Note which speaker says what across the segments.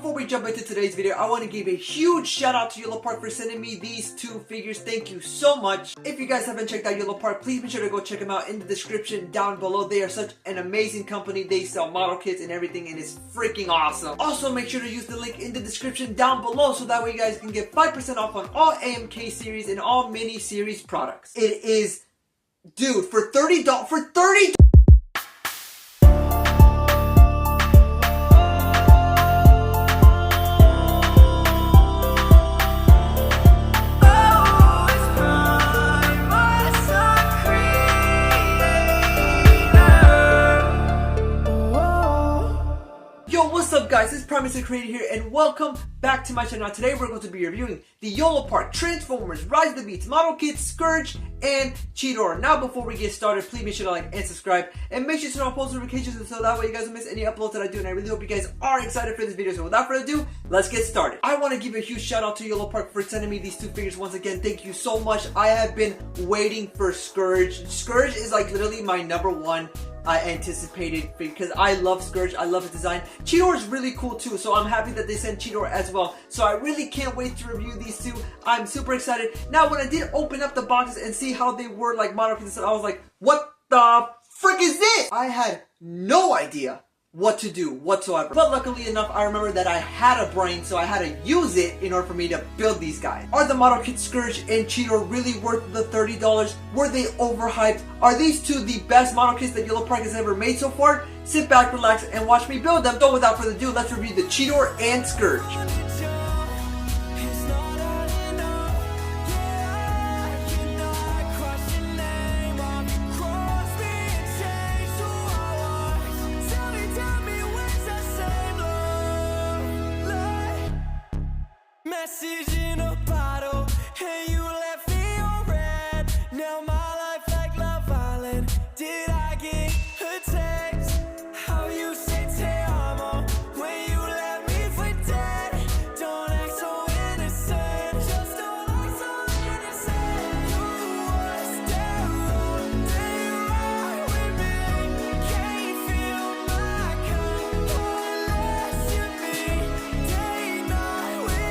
Speaker 1: before we jump into today's video, I want to give a huge shout out to Yolopark for sending me these two figures. Thank you so much. If you guys haven't checked out Yolopark, please be sure to go check them out in the description down below. They are such an amazing company. They sell model kits and everything, and it's freaking awesome. Also, make sure to use the link in the description down below so that way you guys can get 5% off on all AMK series and all mini series products. It is, dude, for $30, Yo, what's up guys, it's Mr. Creator here and welcome back to my channel. Today we're going to be reviewing the Yolopark Transformers Rise of the Beats model kits, Scourge and Cheetor. Now before we get started, please make sure to like and subscribe and make sure to turn on post notifications so that way you guys don't miss any uploads that I do, and I really hope you guys are excited for this video. So without further ado, let's get started. I want to give a huge shout out to Yolopark for sending me these two figures once again. Thank you so much. I have been waiting for Scourge. Scourge is like literally my #1 anticipated because I love Scourge. I love his design. Cheetor is really cool too, so I'm happy that they sent Cheetor as well. So I really can't wait to review these two. I'm super excited. Now when I did open up the boxes and see how they were like model kits, I was like, what the frick is this? I had no idea what to do whatsoever. But luckily enough, I remember that I had a brain, so I had to use it in order for me to build these guys. Are the model kits Scourge and Cheetor really worth the $30? Were they overhyped? Are these two the best model kits that Yolopark has ever made so far? Sit back, relax, and watch me build them. So without further ado, let's review the Cheetor and Scourge.
Speaker 2: Message in a bottle, and you left me on red. Now my life like Love Island. Did I get a text? How you say te amo when you left me for dead? Don't act so innocent, just don't act so innocent. You were still wrong, then you ride with me. Can't feel my cup unless you be day night with.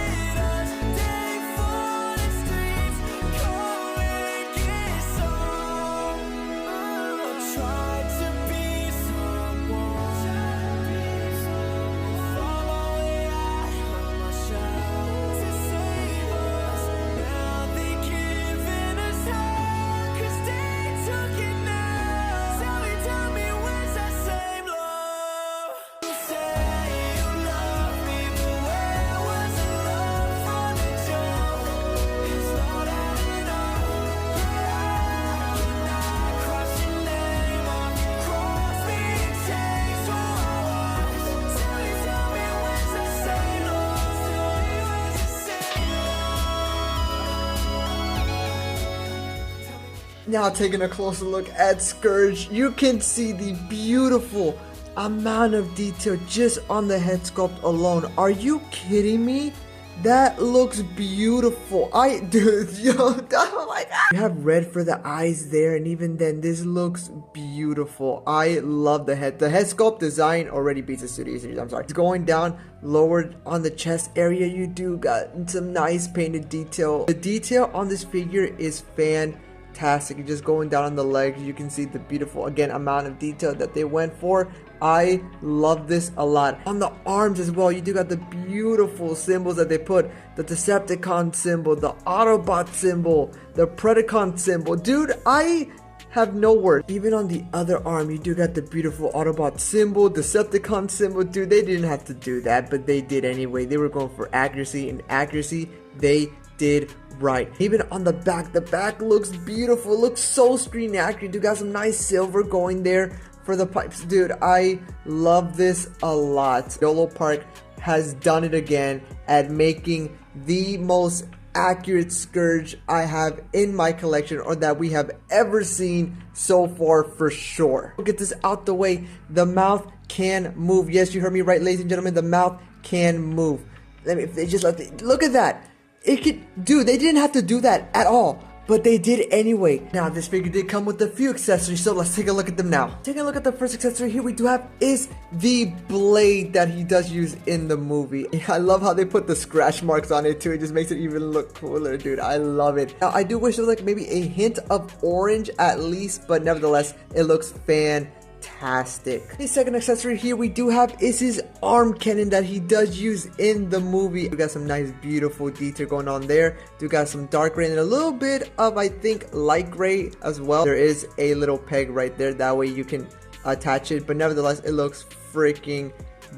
Speaker 1: Now taking a closer look at Scourge, you can see the beautiful amount of detail just on the head sculpt alone. Are you kidding me? That looks beautiful. Dude, yo, oh my god. You have red for the eyes there, and even then, this looks beautiful. I love the head. The head sculpt design already beats the Studio Series. I'm sorry. It's going down lower on the chest area. You do got some nice painted detail. The detail on this figure is fantastic. You're just going down on the legs, you can see the beautiful, again, amount of detail that they went for. I love this a lot. On the arms as well, you do got the beautiful symbols that they put. The Decepticon symbol, the Autobot symbol, the Predacon symbol. Dude, I have no words. Even on the other arm, you do got the beautiful Autobot symbol, Decepticon symbol. Dude, they didn't have to do that, but they did anyway. They were going for accuracy, and accuracy they did right. Even on the back looks beautiful. It looks so screen accurate. You got some nice silver going there for the pipes. Dude, I love this a lot. Yolopark has done it again at making the most accurate Scourge I have in my collection, or that we have ever seen so far for sure. We'll get this out the way. The mouth can move. Yes, you heard me right, ladies and gentlemen. The mouth can move. Let me, if they just look at that. It could, dude, they didn't have to do that at all. but they did anyway. Now, this figure did come with a few accessories, so let's take a look at them now. Taking a look at the first accessory here we do have is the blade that he does use in the movie. I love how they put the scratch marks on it too. It just makes it even look cooler, dude. I love it. Now, I do wish there was like maybe a hint of orange at least, but nevertheless, it looks fantastic. The second accessory here we do have is his arm cannon that he does use in the movie. We got some nice beautiful detail going on there. We got some dark gray and a little bit of, I think, light gray as well. There is a little peg right there, that way you can attach it, but nevertheless it looks freaking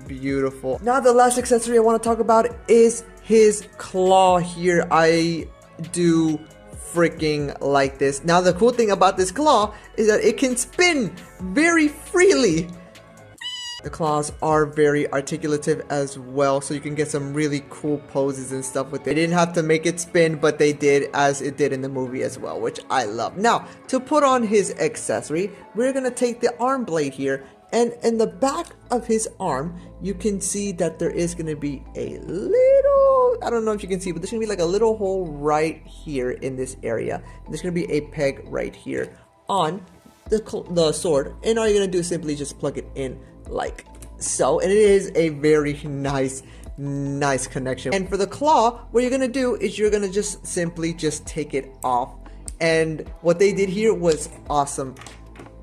Speaker 1: beautiful. Now the last accessory I want to talk about is his claw here. I do freaking like this. Now the cool thing about this claw is that it can spin very freely. The claws are very articulative as well, so you can get some really cool poses and stuff with it. They didn't have to make it spin, but they did, as it did in the movie as well, which I love. Now, to put on his accessory, we're gonna take the arm blade here, and in the back of his arm, you can see that there is gonna be a little, I don't know if you can see, but there's gonna be like a little hole right here in this area. There's gonna be a peg right here on the sword, and all you're gonna do is simply just plug it in like so, and it is a very nice connection. And for the claw, what you're gonna do is you're gonna just simply just take it off. And what they did here was awesome,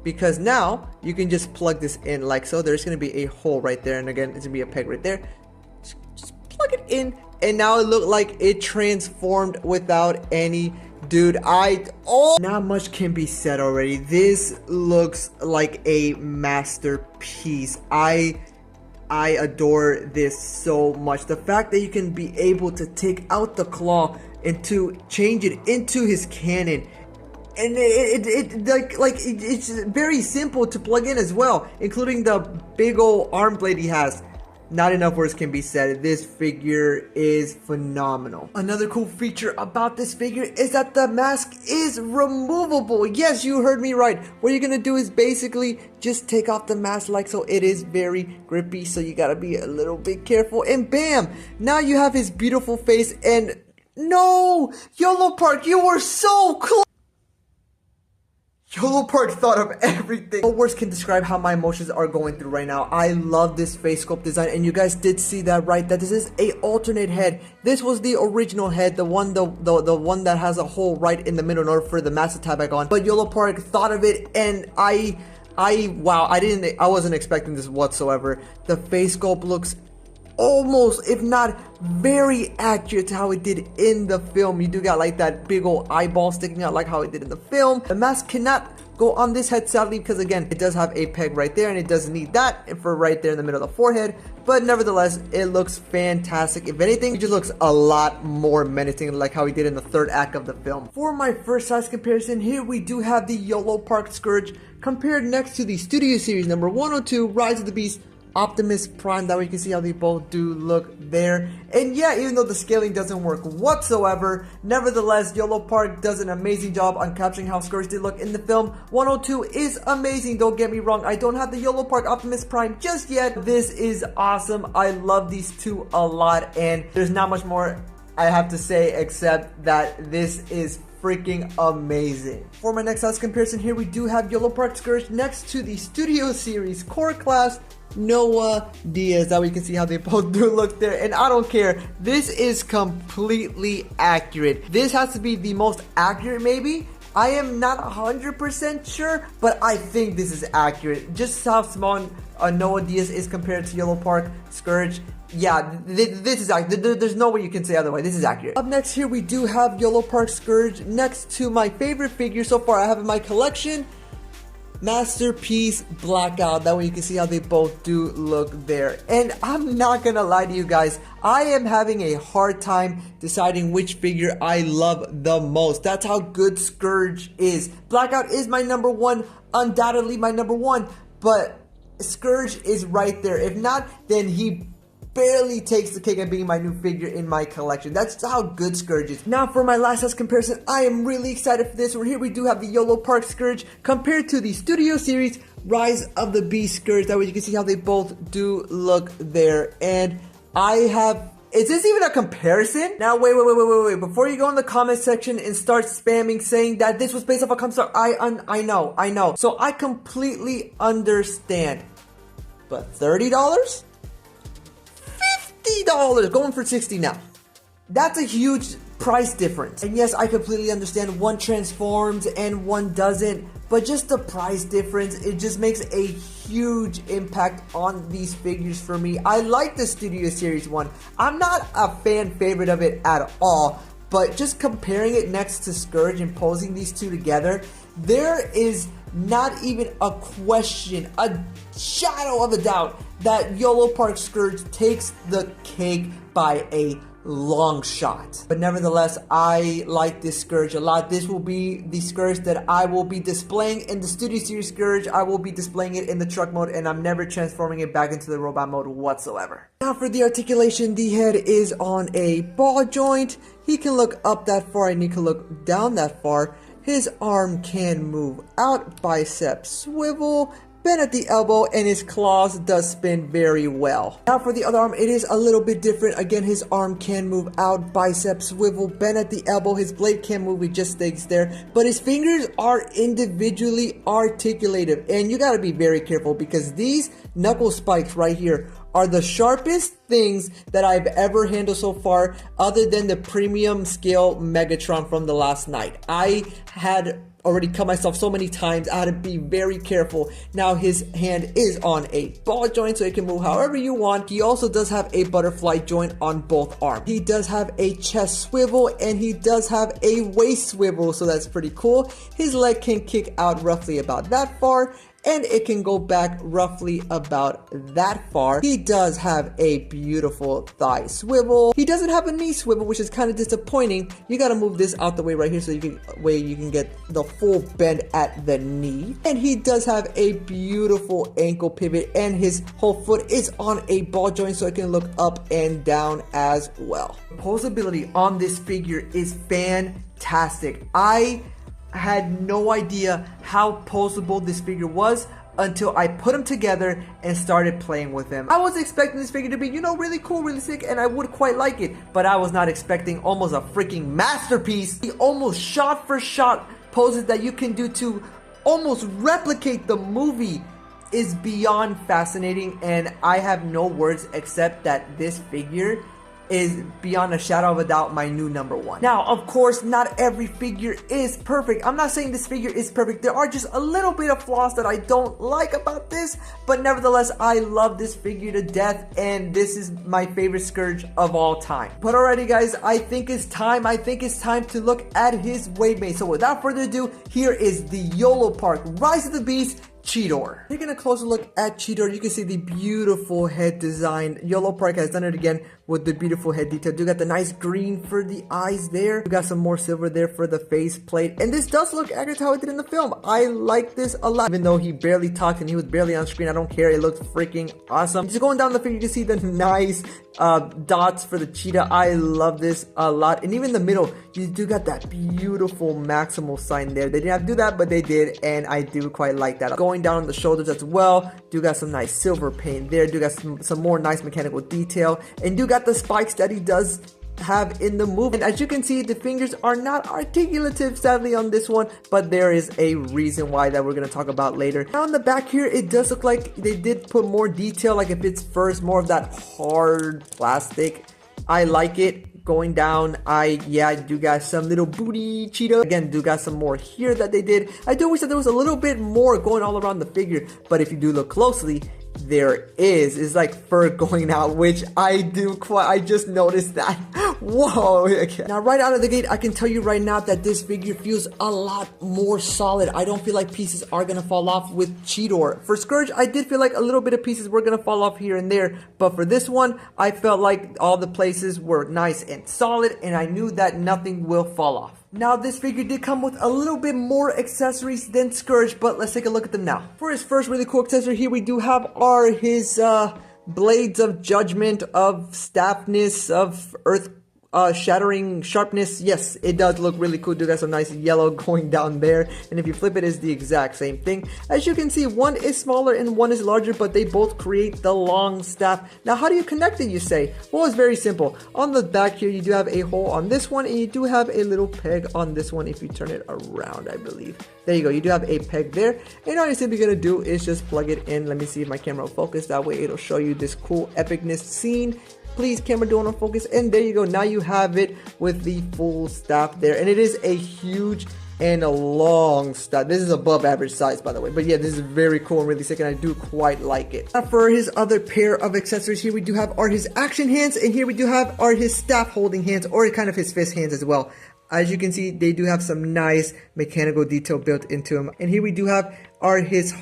Speaker 1: because now you can just plug this in like so. There's gonna be a hole right there, and again it's gonna be a peg right there. Just plug it in, and now it looked like it transformed without any. Dude, not much can be said already. This looks like a masterpiece. I adore this so much. The fact that you can be able to take out the claw and to change it into his cannon, and it's very simple to plug in as well, including the big old arm blade he has. Not enough words can be said. This figure is phenomenal. Another cool feature about this figure is that the mask is removable. Yes, you heard me right. What you're gonna do is basically just take off the mask like so. It is very grippy, so you gotta be a little bit careful. And bam! Now you have his beautiful face. And no! Yolopark, you were so close! Yolopark thought of everything. No words can describe how my emotions are going through right now. I love this face sculpt design, and you guys did see that, right? That this is a alternate head. This was the original head, the one one that has a hole right in the middle in order for the mask to tie back on. But Yolopark thought of it, and wow, I wasn't expecting this whatsoever. The face sculpt looks almost, if not very accurate to how it did in the film. You do got like that big old eyeball sticking out like how it did in the film. The mask cannot go on this head sadly, because again it does have a peg right there, and it does need that for right there in the middle of the forehead. But nevertheless, it looks fantastic. If anything, it just looks a lot more menacing, like how he did in the third act of the film. For my first size comparison, here we do have the Yolopark Scourge compared next to the Studio Series number 102 Rise of the Beast Optimus Prime. That way you can see how they both do look there. And yeah, even though the scaling doesn't work whatsoever, nevertheless Yolopark does an amazing job on capturing how Scourge did look in the film. 102 is amazing, don't get me wrong. I don't have the Yolopark Optimus Prime just yet. This is awesome. I love these two a lot, and there's not much more I have to say except that this is freaking amazing. For my next size comparison, here we do have Yolopark Scourge next to the Studio Series Core Class Noah Diaz. That way you can see how they both do look there, and I don't care, this is completely accurate. This has to be the most accurate maybe. I am not 100% sure, but I think this is accurate. Just how small Noah Diaz is compared to Yolopark Scourge. Yeah, this is accurate. There's no way you can say otherwise. This is accurate. Up next here we do have Yolopark Scourge next to my favorite figure so far I have in my collection, Masterpiece Blackout. That way you can see how they both do look there. And I'm not gonna lie to you guys, I am having a hard time deciding which figure I love the most. That's how good Scourge is. Blackout is my number one, undoubtedly my number one, but Scourge is right there. If not, then he barely takes the cake at being my new figure in my collection. That's how good Scourge is. Now for my last size comparison, I am really excited for this one. Here we do have the Yolopark Scourge compared to the Studio Series Rise of the Beast Scourge. That way you can see how they both do look there. And I have is this even a comparison? Now, wait. Before you go in the comment section and start spamming saying that this was based off a concept, I know. So I completely understand. But $30? $50, going for 60 now. That's a huge price difference. And yes, I completely understand one transforms and one doesn't, but just the price difference, it just makes a huge impact on these figures for me. I like the Studio Series one. I'm not a fan favorite of it at all, but just comparing it next to Scourge and posing these two together, there is not even a question, a shadow of a doubt that Yolopark Scourge takes the cake by a long shot. But nevertheless, I like this Scourge a lot. This will be the Scourge that I will be displaying in the Studio Series Scourge. I will be displaying it in the truck mode, and I'm never transforming it back into the robot mode whatsoever. Now for the articulation, the head is on a ball joint. He can look up that far and he can look down that far. His arm can move out, bicep swivel, bend at the elbow, and his claws does spin very well. Now for the other arm, it is a little bit different. Again, his arm can move out, bicep swivel, bend at the elbow. His blade can move, it just stays there. But his fingers are individually articulated, and you gotta be very careful because these knuckle spikes right here are the sharpest things that I've ever handled so far, other than the premium scale Megatron from the last night. I had already cut myself so many times. I had to be very careful. Now his hand is on a ball joint, so it can move however you want. He also does have a butterfly joint on both arms. He does have a chest swivel and he does have a waist swivel, so that's pretty cool. His leg can kick out roughly about that far, and it can go back roughly about that far. He does have a beautiful thigh swivel. He doesn't have a knee swivel, which is kind of disappointing. You gotta move this out the way right here so you can get the full bend at the knee. And he does have a beautiful ankle pivot, and his whole foot is on a ball joint so it can look up and down as well. The posability on this figure is fantastic. I had no idea how poseable this figure was until I put him together and started playing with him. I was expecting this figure to be, really cool, really sick, and I would quite like it, but I was not expecting almost a freaking masterpiece. The almost shot for shot poses that you can do to almost replicate the movie is beyond fascinating, and I have no words except that this figure is beyond a shadow of a doubt my new number one. Now, of course, not every figure is perfect. I'm not saying this figure is perfect. There are just a little bit of flaws that I don't like about this, but nevertheless, I love this figure to death, and this is my favorite Scourge of all time. But alrighty, guys, I think it's time to look at his weight base. So without further ado, here is the Yolopark Rise of the Beast Cheetor. Taking a closer look at Cheetor, you can see the beautiful head design. Yolopark has done it again with the beautiful head detail. You got the nice green for the eyes there. You got some more silver there for the face plate. And this does look accurate to how it did in the film. I like this a lot. Even though he barely talked and he was barely on screen, I don't care. It looks freaking awesome. Just going down the figure, you can see the nice dots for the cheetah. I love this a lot. And even in the middle, you do got that beautiful maximal sign there. They didn't have to do that, but they did, and I do quite like that. Going down on the shoulders as well, do got some nice silver paint there, do got some more nice mechanical detail, and do got the spikes that he does have in the movie. And as you can see, the fingers are not articulative sadly on this one, but there is a reason why that we're going to talk about later. Now on the back here, it does look like they did put more detail, like if it's first more of that hard plastic. I like it. Going down, I do got some little booty cheetah. Again, do got some more here that they did. I do wish that there was a little bit more going all around the figure, but if you do look closely, there is like fur going out, which I just noticed that. Whoa. Okay. Now right out of the gate, I can tell you right now that this figure feels a lot more solid. I don't feel like pieces are gonna fall off with Cheetor. For Scourge, I did feel like a little bit of pieces were gonna fall off here and there, but for this one, I felt like all the places were nice and solid, and I knew that nothing will fall off. Now this figure did come with a little bit more accessories than Scourge, but let's take a look at them now. For his first really cool accessory here, we do have his blades of judgment, of staffness, of earth shattering sharpness. Yes, it does look really cool. Do got some nice yellow going down there, and if you flip it, it's the exact same thing. As you can see, one is smaller and one is larger, but they both create the long staff. Now, how do you connect it, you say? Well, it's very simple. On the back here, you do have a hole on this one, and you do have a little peg on this one if you turn it around, I believe. There you go, you do have a peg there, and all you're simply gonna do is just plug it in. Let me see if my camera will focus, that way it'll show you this cool epicness scene. Please, camera, do on focus, and there you go. Now you have it with the full staff there, and it is a huge and a long staff. This is above average size, by the way, but yeah, this is very cool and really sick, and I do quite like it. Now for his other pair of accessories, here we do have are his action hands, and here we do have are his staff holding hands, or kind of his fist hands as well. As you can see, they do have some nice mechanical detail built into them. And here we do have are his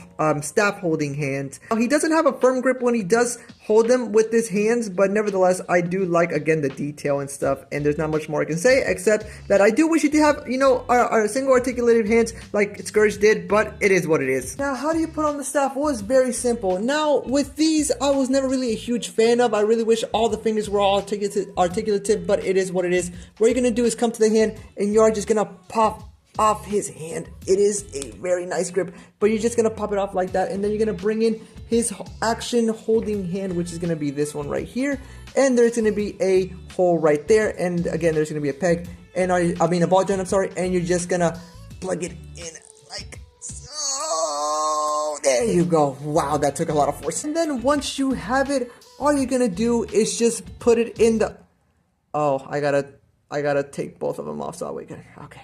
Speaker 1: staff holding hands. Now, he doesn't have a firm grip when he does hold them with his hands, but nevertheless, I do like, again, the detail and stuff. And there's not much more I can say, except that I do wish he did have, you know, our single articulated hands like Scourge did, but it is what it is. Now, how do you put on the staff? Well, it's very simple. Now, with these, I was never really a huge fan of. I really wish all the fingers were all articulative, but it is what it is. What you're gonna do is come to the hand, and you are just gonna pop off his hand. It is a very nice grip, but you're just gonna pop it off like that, and then you're gonna bring in his action holding hand, which is gonna be this one right here, and there's gonna be a hole right there, and again there's gonna be a peg, and a ball joint, I'm sorry, and you're just gonna plug it in like so. There you go. Wow, that took a lot of force. And then once you have it, all you're gonna do is just put it in the I gotta take both of them off so we can, okay.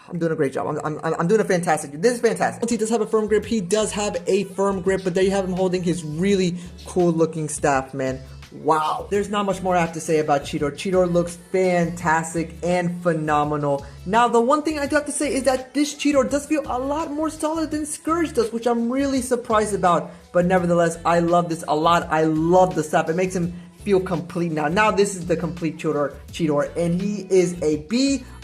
Speaker 1: I'm doing a great job. I'm doing a fantastic job. This is fantastic. He does have a firm grip. He does have a firm grip, but there you have him holding his really cool looking staff, man. Wow. There's not much more I have to say about Cheetor. Cheetor looks fantastic and phenomenal. Now, the one thing I do have to say is that this Cheetor does feel a lot more solid than Scourge does, which I'm really surprised about. But nevertheless, I love this a lot. I love the staff. It makes him feel complete now. Now this is the complete Cheetor, and he is a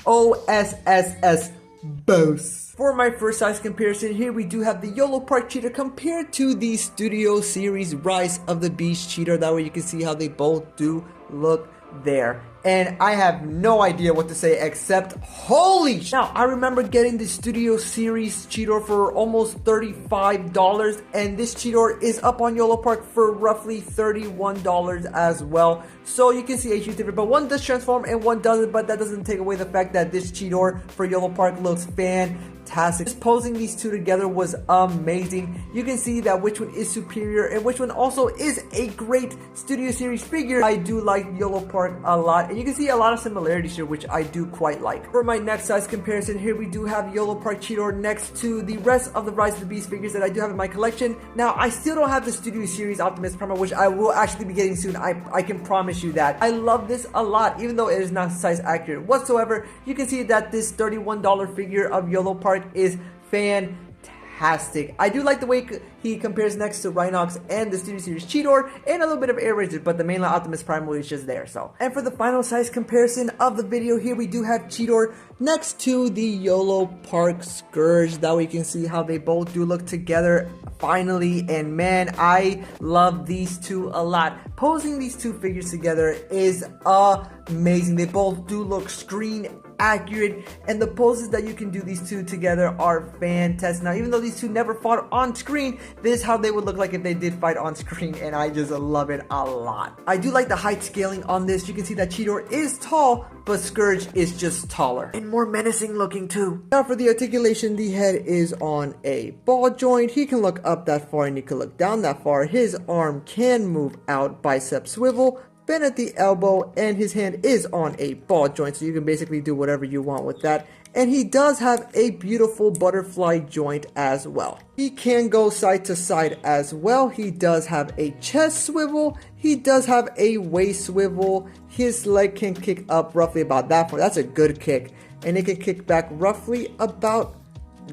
Speaker 1: BOSSS boss. For my first size comparison, here we do have the Yolopark Cheetor compared to the Studio Series Rise of the Beast Cheetor. That way you can see how they both do look there. And I have no idea what to say except holy sh! Now, I remember getting the Studio Series Cheetor for almost $35, and this Cheetor is up on Yolopark for roughly $31 as well. So you can see a huge difference, but one does transform and one doesn't, but that doesn't take away the fact that this Cheetor for Yolopark looks fantastic. Just posing these two together was amazing. You can see that which one is superior and which one also is a great Studio Series figure. I do like Yolopark a lot, and you can see a lot of similarities here, which I do quite like. For my next size comparison, here we do have Yolopark Cheetor next to the rest of the Rise of the Beast figures that I do have in my collection. Now, I still don't have the Studio Series Optimus Prime, which I will actually be getting soon. I can promise you that. I love this a lot, even though it is not size accurate whatsoever. You can see that this $31 figure of Yolopark is fantastic. I do like the way he compares next to Rhinox and the Studio Series Cheetor, and a little bit of Air Razor, but the mainline Optimus Prime is just there. So, and for the final size comparison of the video, here we do have Cheetor next to the Yolopark Scourge. That way you can see how they both do look together finally, and man, I love these two a lot. Posing these two figures together is amazing. They both do look screen accurate, and the poses that you can do these two together are fantastic. Now, even though these two never fought on screen, this is how they would look like if they did fight on screen, and I just love it a lot. I do like the height scaling on this. You can see that Cheetor is tall, but Scourge is just taller and more menacing looking too. Now for the articulation, the head is on a ball joint. He can look up that far and he can look down that far. His arm can move out, bicep swivel, bend at the elbow, and his hand is on a ball joint, so you can basically do whatever you want with that. And he does have a beautiful butterfly joint as well. He can go side to side as well. He does have a chest swivel. He does have a waist swivel. His leg can kick up roughly about that far. That's a good kick. And it can kick back roughly about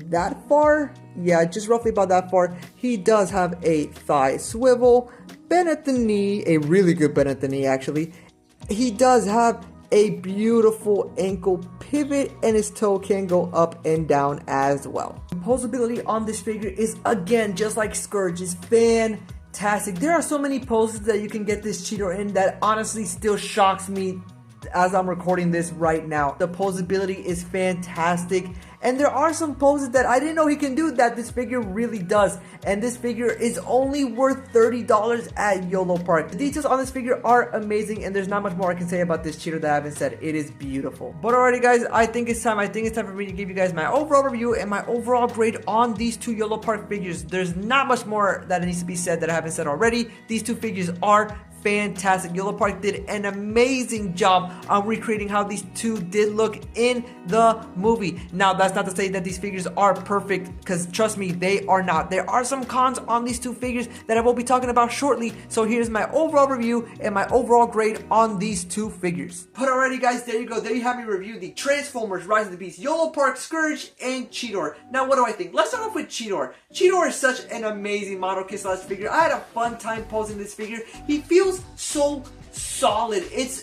Speaker 1: that far. Yeah, just roughly about that far. He does have a thigh swivel, bend at the knee, a really good bend at the knee actually. He does have a beautiful ankle pivot, and his toe can go up and down as well. Posability on this figure is, again, just like Scourge, is fantastic. There are so many poses that you can get this Cheetor in that honestly still shocks me as I'm recording this right now. The posability is fantastic. And there are some poses that I didn't know he can do that this figure really does. And this figure is only worth $30 at Yolopark. The details on this figure are amazing, and there's not much more I can say about this cheater that I haven't said. It is beautiful. But alrighty guys, I think it's time for me to give you guys my overall review and my overall grade on these two Yolopark figures. There's not much more that needs to be said that I haven't said already. These two figures are fantastic. Yolopark did an amazing job on recreating how these two did look in the movie. Now, that's not to say that these figures are perfect, because trust me, they are not. There are some cons on these two figures that I will be talking about shortly. So here's my overall review and my overall grade on these two figures. But alrighty guys, there you go. There you have me review the Transformers Rise of the Beast Yolopark, Scourge, and Cheetor. Now, what do I think? Let's start off with Cheetor. Cheetor is such an amazing model kit slash figure. I had a fun time posing this figure. He feels so solid. It's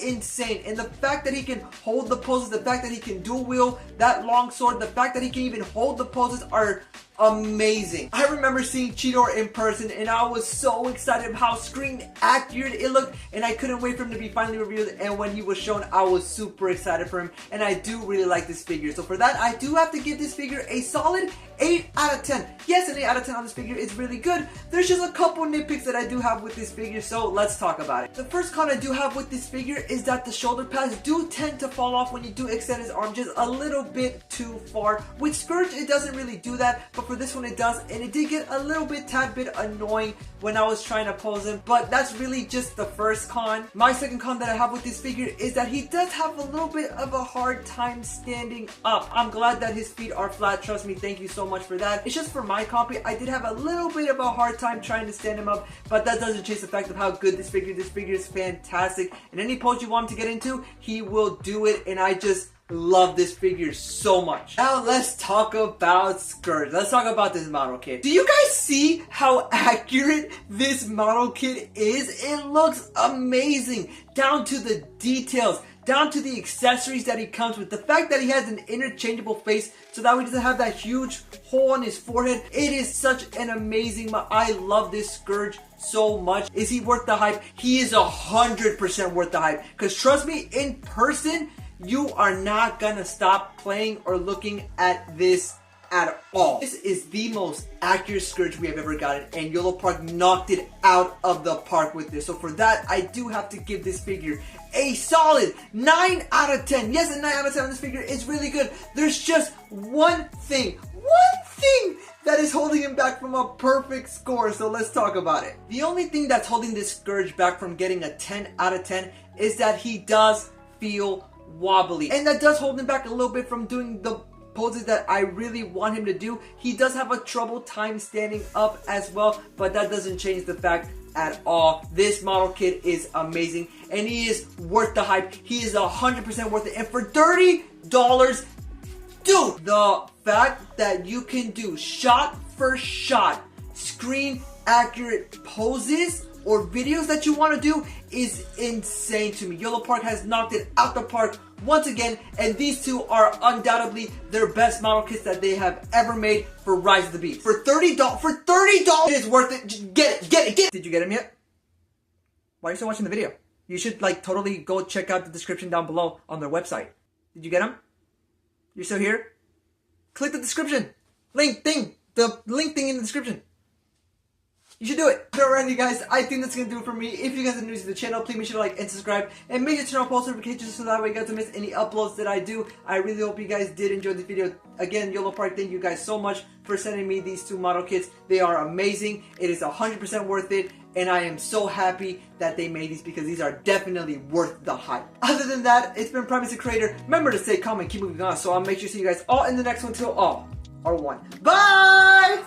Speaker 1: insane. And the fact that he can hold the poses, the fact that he can dual wield that long sword, the fact that he can even hold the poses are amazing. I remember seeing Cheetor in person, and I was so excited about how screen accurate it looked, and I couldn't wait for him to be finally revealed. And when he was shown, I was super excited for him, and I do really like this figure. So for that, I do have to give this figure a solid 8 out of 10. Yes, an 8 out of 10 on this figure is really good. There's just a couple nitpicks that I do have with this figure, so let's talk about it. The first con I do have with this figure is that the shoulder pads do tend to fall off when you do extend his arm just a little bit too far. With Scourge, it doesn't really do that, but for this one it does, and it did get a little bit tad bit annoying when I was trying to pose him, but that's really just the first con. My second con that I have with this figure is that he does have a little bit of a hard time standing up. I'm glad that his feet are flat, trust me, thank you so much for that. It's just for my copy, I did have a little bit of a hard time trying to stand him up, but that doesn't change the fact of how good this figure is fantastic, and any pose you want him to get into, he will do it, and I just love this figure so much. Now let's talk about Scourge. Let's talk about this model kit. Do you guys see how accurate this model kit is? It looks amazing, down to the details, down to the accessories that he comes with. The fact that he has an interchangeable face so that he doesn't have that huge hole on his forehead. It is such an amazing model. I love this Scourge so much. Is he worth the hype? He is 100% worth the hype. Because trust me, in person, you are not gonna stop playing or looking at this at all. This is the most accurate Scourge we have ever gotten, and Yolopark knocked it out of the park with this. So for that, I do have to give this figure a solid 9 out of 10. Yes, a 9 out of 10 on this figure is really good. There's just one thing that is holding him back from a perfect score, so let's talk about it. The only thing that's holding this Scourge back from getting a 10 out of 10 is that he does feel wobbly, and that does hold him back a little bit from doing the poses that I really want him to do. He does have a trouble time standing up as well, but that doesn't change the fact at all. This model kit is amazing, and he is worth the hype. He is 100% worth it, and for $30, dude, the fact that you can do shot for shot screen accurate poses or videos that you want to do is insane to me. Yolopark has knocked it out the park once again, and these two are undoubtedly their best model kits that they have ever made for Rise of the Beast. For $30, it is worth it. Just get it. Did you get him yet? Why are you still watching the video? You should totally go check out the description down below on their website. Did you get him? You're still here? Click the description. The link thing in the description. You should do it. Alright, you guys, I think that's going to do it for me. If you guys are new to the channel, please make sure to like and subscribe. And make sure to turn on post notifications so that way you guys don't miss any uploads that I do. I really hope you guys did enjoy this video. Again, Yolopark, thank you guys so much for sending me these two model kits. They are amazing. It is 100% worth it. And I am so happy that they made these because these are definitely worth the hype. Other than that, it's been Primus the Creator. Remember to stay calm and keep moving on. So I'll make sure to see you guys all in the next one till all are one. Bye!